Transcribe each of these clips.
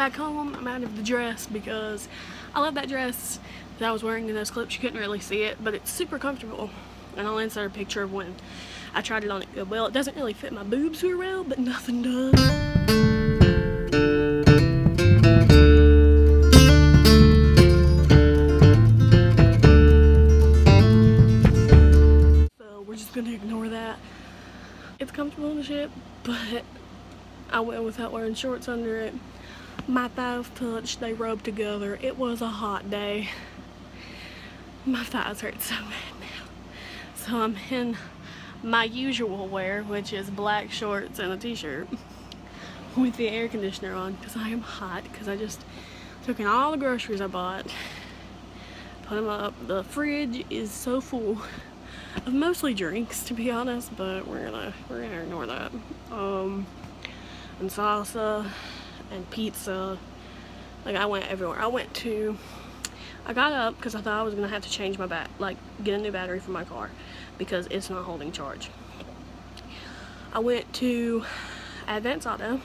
back home. I'm out of the dress because I love that dress that I was wearing in those clips. You couldn't really see it, but it's super comfortable. And I'll insert a picture of when I tried it on at Goodwill. It doesn't really fit my boobs very well, but nothing does. So we're just gonna ignore that. It's comfortable in the shit, but I went without wearing shorts under it. My thighs touched, they rubbed together. It was a hot day. My thighs hurt so bad now. So I'm in my usual wear, which is black shorts and a t-shirt with the air conditioner on because I am hot, because I just took in all the groceries I bought, put them up. The fridge is so full of mostly drinks, to be honest, but we're gonna ignore that. And salsa and pizza. Like, I went everywhere. I got up because I thought I was gonna have to change my get a new battery for my car because it's not holding charge. I went to Advance Auto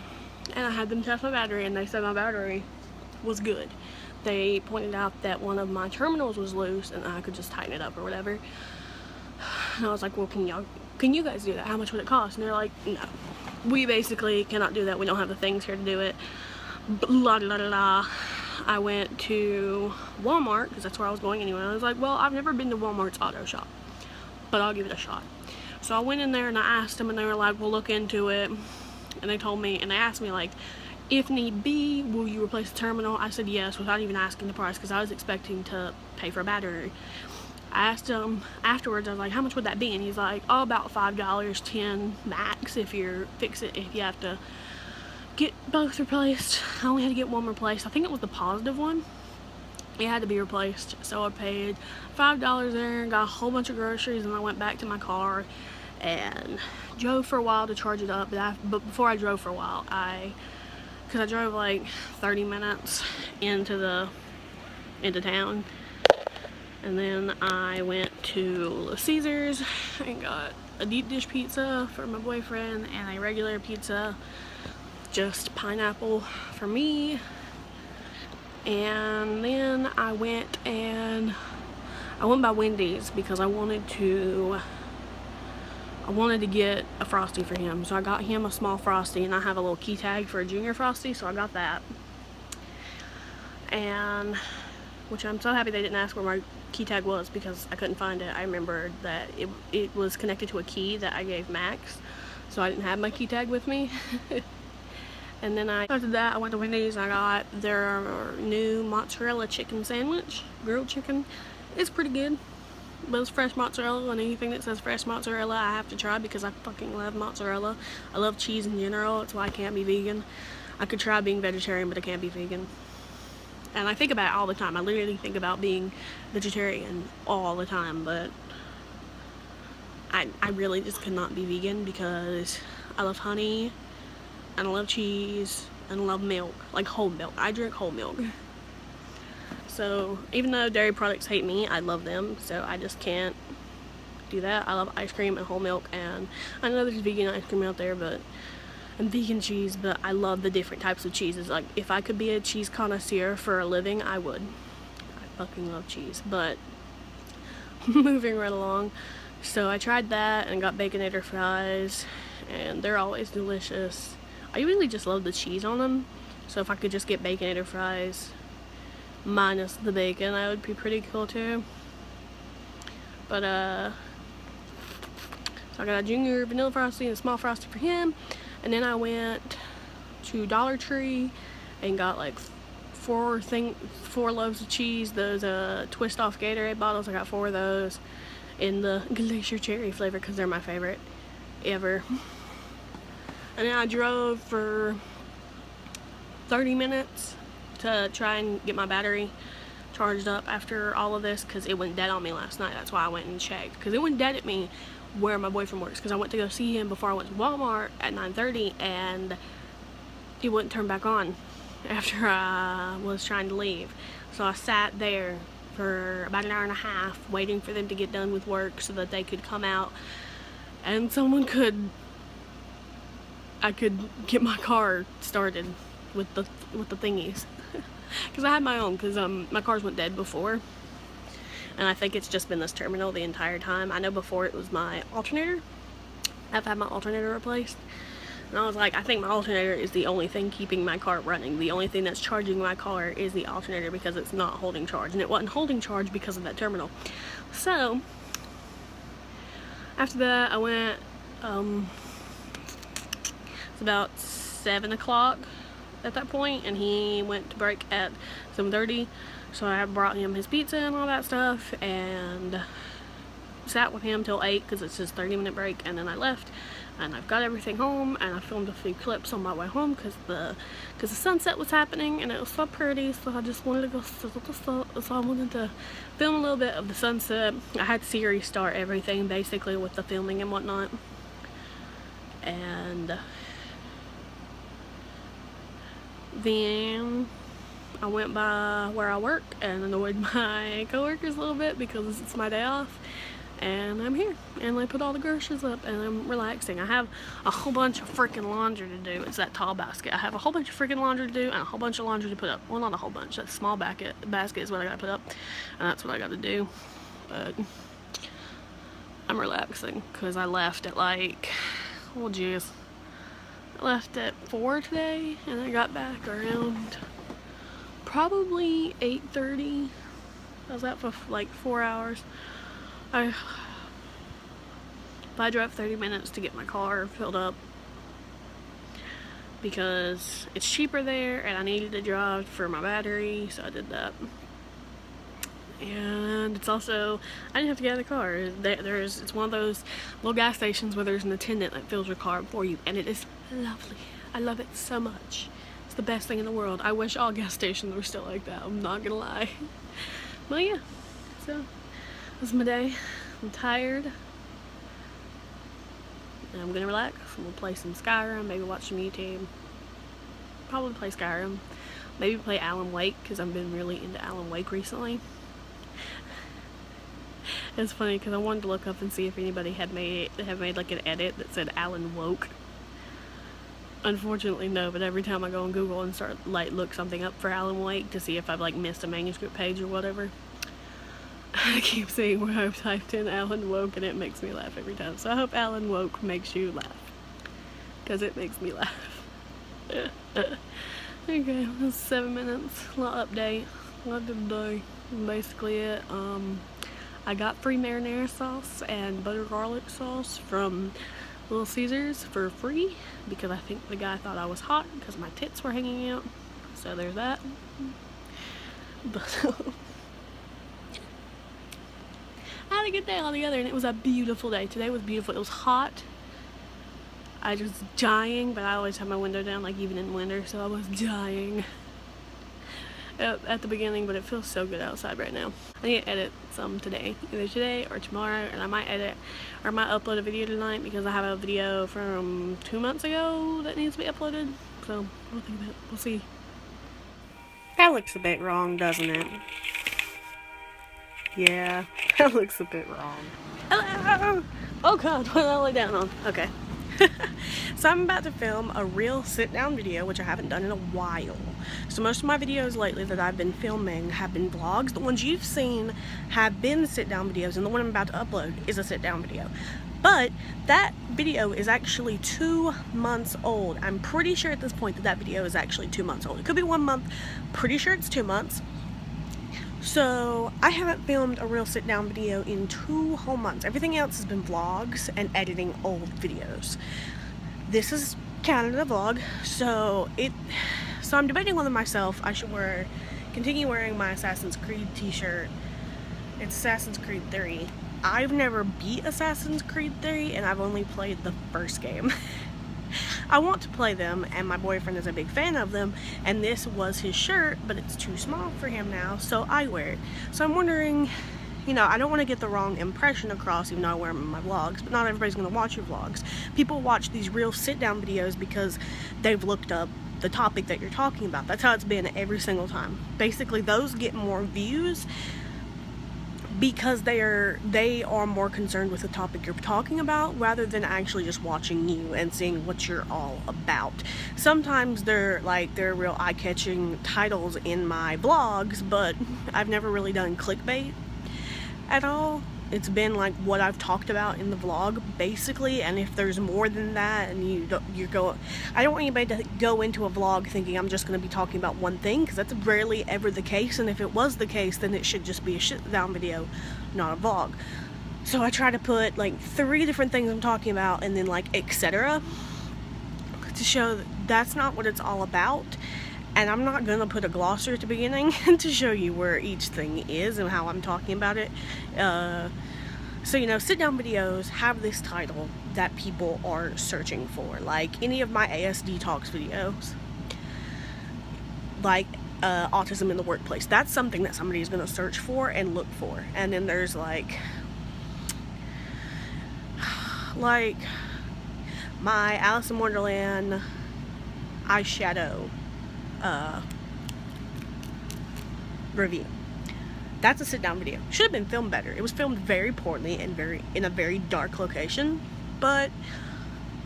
and I had them test my battery, and they said my battery was good. They pointed out that one of my terminals was loose and I could just tighten it up or whatever. And I was like, well, can you guys do that? How much would it cost? And they're like, no, we basically cannot do that. We don't have the things here to do it. Blah, blah, blah, blah. I went to Walmart because that's where I was going anyway. I was like, well, I've never been to Walmart's auto shop, but I'll give it a shot. So I went in there and I asked them, and they were like, we'll look into it. And they told me, and they asked me, like, if need be, will you replace the terminal? I said yes, without even asking the price, because I was expecting to pay for a battery. I asked him afterwards, I was like, how much would that be? And he's like, oh, about $5, $10 max if you have to get both replaced. I only had to get one replaced. I think it was the positive one. It had to be replaced. So I paid $5 there, got a whole bunch of groceries, and I went back to my car and drove for a while to charge it up. But before I drove for a while, because I drove like 30 minutes into town. And then I went to Caesars and got a deep dish pizza for my boyfriend and a regular pizza, just pineapple for me. And then I went by Wendy's because I wanted to get a Frosty for him. So I got him a small Frosty, and I have a little key tag for a junior Frosty, so I got that. And which I'm so happy they didn't ask where my key tag was because I couldn't find it. I remembered that it was connected to a key that I gave Max, so I didn't have my key tag with me. And then after that, I went to Wendy's and I got their new mozzarella chicken sandwich, grilled chicken. It's pretty good, but it's fresh mozzarella, and anything that says fresh mozzarella I have to try because I fucking love mozzarella. I love cheese in general. That's why I can't be vegan. I could try being vegetarian, but I can't be vegan. And I think about it all the time. I literally think about being vegetarian all the time, but I really just could not be vegan because I love honey, and I love cheese, and I love milk, like whole milk. I drink whole milk. So even though dairy products hate me, I love them, so I just can't do that. I love ice cream and whole milk, and I know there's vegan ice cream out there, and vegan cheese, but I love the different types of cheeses. Like, if I could be a cheese connoisseur for a living, I would. I fucking love cheese. But moving right along, so I tried that and got Baconator fries, and they're always delicious. I really just love the cheese on them, so if I could just get Baconator fries minus the bacon, that would be pretty cool too. But so I got a junior vanilla Frosty and a small Frosty for him. And then I went to Dollar Tree and got like four loaves of cheese, those twist off Gatorade bottles. I got 4 of those in the glacier cherry flavor because they're my favorite ever. And then I drove for 30 minutes to try and get my battery charged up after all of this because it went dead on me last night. That's why I went and checked, because it went dead at me where my boyfriend works, because I went to go see him before I went to Walmart at 9:30 and it wouldn't turn back on after I was trying to leave. So I sat there for about an hour and a half waiting for them to get done with work so that they could come out and I could get my car started. with the thingies. Because I had my own, because my cars went dead before. And I think it's just been this terminal the entire time. I know before it was my alternator. I've had my alternator replaced. And I was like, I think my alternator is the only thing keeping my car running. The only thing that's charging my car is the alternator because it's not holding charge. And it wasn't holding charge because of that terminal. So, after that, I went, it's about 7 o'clock at that point, and he went to break at 7:30. So I brought him his pizza and all that stuff, and sat with him till 8 because it's his 30-minute break, and then I left. And I've got everything home, and I filmed a few clips on my way home because the sunset was happening and it was so pretty. So I just wanted to go. So I wanted to film a little bit of the sunset. I had Siri start everything basically with the filming and whatnot. And then I went by where I work and annoyed my coworkers a little bit because it's my day off. And I'm here, and I put all the groceries up, and I'm relaxing. I have a whole bunch of freaking laundry to do. It's that tall basket. I have a whole bunch of freaking laundry to do, and a whole bunch of laundry to put up. Well, not a whole bunch. That small basket is what I gotta put up, and that's what I gotta do. But I'm relaxing because I left at like, oh geez, I left at 4 today, and I got back around probably 8:30. I was out for like 4 hours. I drove 30 minutes to get my car filled up because it's cheaper there, and I needed to drive for my battery, so I did that. And it's also, I didn't have to get out of the car. It's one of those little gas stations where there's an attendant that fills your car up for you, and it is lovely. I love it so much. It's the best thing in the world. I wish all gas stations were still like that, I'm not gonna lie. But yeah, so this is my day. I'm tired. And I'm gonna relax. I'm gonna play some Skyrim, maybe watch some YouTube. Probably play Skyrim. Maybe play Alan Wake, because I've been really into Alan Wake recently. It's funny because I wanted to look up and see if anybody had made like an edit that said Alan Woke. Unfortunately no, but every time I go on Google and start like look something up for Alan Wake to see if I've like missed a manuscript page or whatever, I keep seeing where I've typed in Alan Woke, and it makes me laugh every time. So I hope Alan Woke makes you laugh, because it makes me laugh. Okay, that's 7 minutes. Little update. What did I do? Basically it. I got free marinara sauce and butter garlic sauce from Little Caesars for free because I think the guy thought I was hot because my tits were hanging out. So there's that. But I had a good day altogether, and it was a beautiful day. Today was beautiful. It was hot. I was dying, but I always have my window down, like even in winter, so I was dying at the beginning, but it feels so good outside right now. I need to edit some today, either today or tomorrow, and I might edit or I might upload a video tonight because I have a video from 2 months ago that needs to be uploaded. So we'll think about it. We'll see. That looks a bit wrong, doesn't it? Yeah, that looks a bit wrong. Hello! Oh god, what did I lay down on? Okay. So I'm about to film a real sit-down video, which I haven't done in a while. So most of my videos lately that I've been filming have been vlogs. The ones you've seen have been sit-down videos, and the one I'm about to upload is a sit-down video. But that video is actually 2 months old. I'm pretty sure at this point that that video is actually 2 months old. It could be 1 month. Pretty sure it's 2 months. So I haven't filmed a real sit-down video in 2 whole months. Everything else has been vlogs and editing old videos. This is counted a vlog, so I'm debating whether myself I should continue wearing my Assassin's Creed t-shirt. It's Assassin's Creed 3. I've never beat Assassin's Creed 3, and I've only played the first game. I want to play them, and my boyfriend is a big fan of them, and this was his shirt, but it's too small for him now, so I wear it. So I'm wondering, you know, I don't want to get the wrong impression across, even though I wear them in my vlogs, but not everybody's going to watch your vlogs. People watch these real sit-down videos because they've looked up the topic that you're talking about. That's how it's been every single time. Basically, those get more views, because they are more concerned with the topic you're talking about rather than actually just watching you and seeing what you're all about. Sometimes they're real eye-catching titles in my vlogs, but I've never really done clickbait at all. It's been like what I've talked about in the vlog basically, and if there's more than that and I don't want anybody to go into a vlog thinking I'm just going to be talking about one thing, because that's rarely ever the case, and if it was the case then it should just be a sit down video, not a vlog. So I try to put like 3 different things I'm talking about and then like etc. to show that that's not what it's all about. And I'm not going to put a glossary at the beginning to show you where each thing is and how I'm talking about it. So, you know, sit down videos have this title that people are searching for. Like any of my ASD talks videos. Like autism in the workplace. That's something that somebody is going to search for and look for. And then there's like my Alice in Wonderland eyeshadow review. That's a sit down video. Should have been filmed better. It was filmed very poorly and in a very dark location, but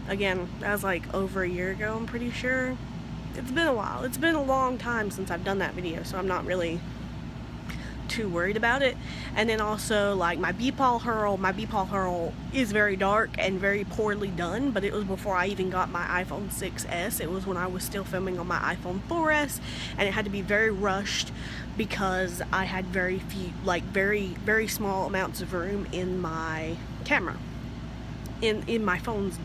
again, that was like over a year ago, I'm pretty sure. It's been a while. It's been a long time since I've done that video, so I'm not really too worried about it. And then also like my Beepaw Hurl is very dark and very poorly done, but it was before I even got my iPhone 6s. It was when I was still filming on my iPhone 4s, and it had to be very rushed because I had very few, like very small amounts of room in my camera, in my phone's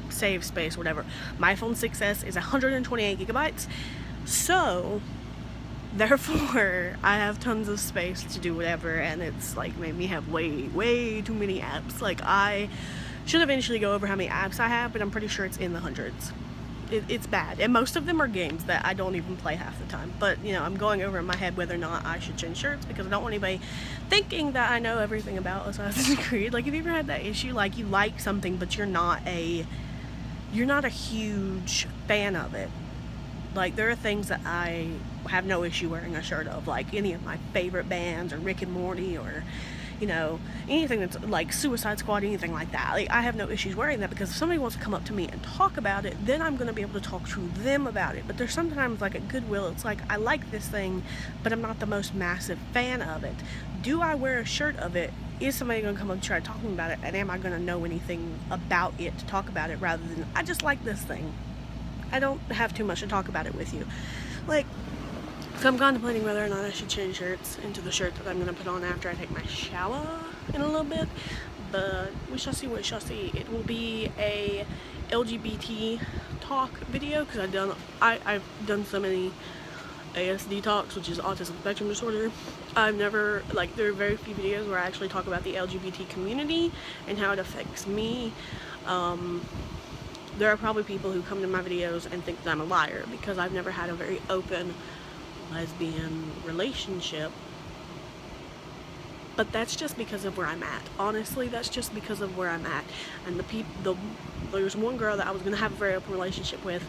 save space, whatever. My iPhone 6s is 128 gigabytes, so therefore I have tons of space to do whatever, and it's like made me have way too many apps. Like I should eventually go over how many apps I have, but I'm pretty sure it's in the hundreds. It's bad, and most of them are games that I don't even play half the time. But you know, I'm going over in my head whether or not I should change shirts, because I don't want anybody thinking that I know everything about Assassin's Creed. Like, have you ever had that issue, like you like something but you're not a huge fan of it? Like, there are things that I have no issue wearing a shirt of, like any of my favorite bands, or Rick and Morty, or you know, anything that's like Suicide Squad, anything like that. Like, I have no issues wearing that, because if somebody wants to come up to me and talk about it, then I'm going to be able to talk to them about it. But there's sometimes, like at Goodwill, it's like I like this thing, but I'm not the most massive fan of it. Do I wear a shirt of it? Is somebody going to come up and try talking about it, and am I going to know anything about it to talk about it, rather than I just like this thing? I don't have too much to talk about it with you. Like, so I'm contemplating whether or not I should change shirts into the shirt that I'm going to put on after I take my shower in a little bit. But we shall see what we shall see. It will be a LGBT talk video, because I've done so many ASD talks, which is autism spectrum disorder. I've never, like, there are very few videos where I actually talk about the LGBT community and how it affects me. There are probably people who come to my videos and think that I'm a liar, because I've never had a very open lesbian relationship. But that's just because of where I'm at. Honestly, that's just because of where I'm at. And there's one girl that I was going to have a very open relationship with.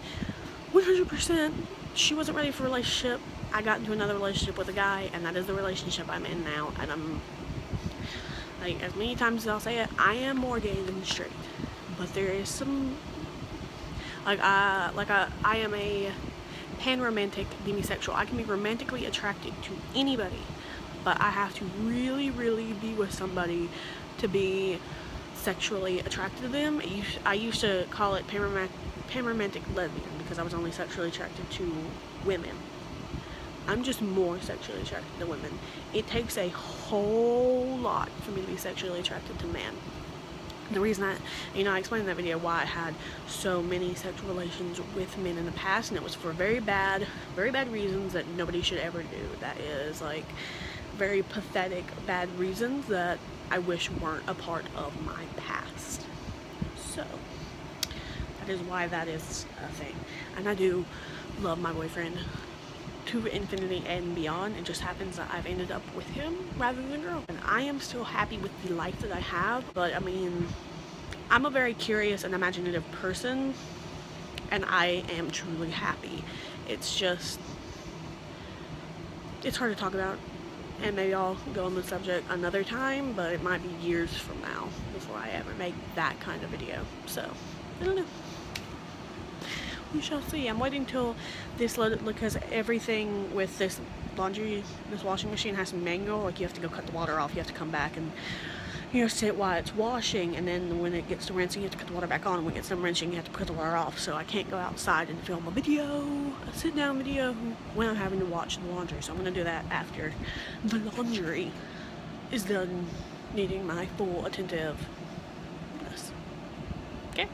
100%, she wasn't ready for a relationship. I got into another relationship with a guy, and that is the relationship I'm in now. And I'm, like, as many times as I'll say it, I am more gay than straight. But there is some, I am a pan-romantic demisexual. I can be romantically attracted to anybody, but I have to really be with somebody to be sexually attracted to them. I used to call it pan-romantic lesbian, because I was only sexually attracted to women. I'm just more sexually attracted to women. It takes a whole lot for me to be sexually attracted to men. The reason I explained in that video why I had so many sexual relations with men in the past, and it was for very bad reasons that nobody should ever do. That is, like, very pathetic, bad reasons that I wish weren't a part of my past. So, that is why that is a thing. And I do love my boyfriend to infinity and beyond. It just happens that I've ended up with him rather than a girl. And I am still happy with the life that I have, but I mean, I'm a very curious and imaginative person, and I am truly happy. It's just, it's hard to talk about, and maybe I'll go on the subject another time, but it might be years from now before I ever make that kind of video. So, I don't know. We shall see. I'm waiting till this, because everything with this washing machine has manual. Like, you have to go cut the water off, you have to come back and, you know, sit while it's washing, and then when it gets to rinsing, you have to cut the water back on, and when it gets to rinsing, you have to put the water off. So I can't go outside and film a video, a sit down video, when I'm having to watch the laundry. So I'm gonna do that after the laundry is done needing my full attentiveness. Okay?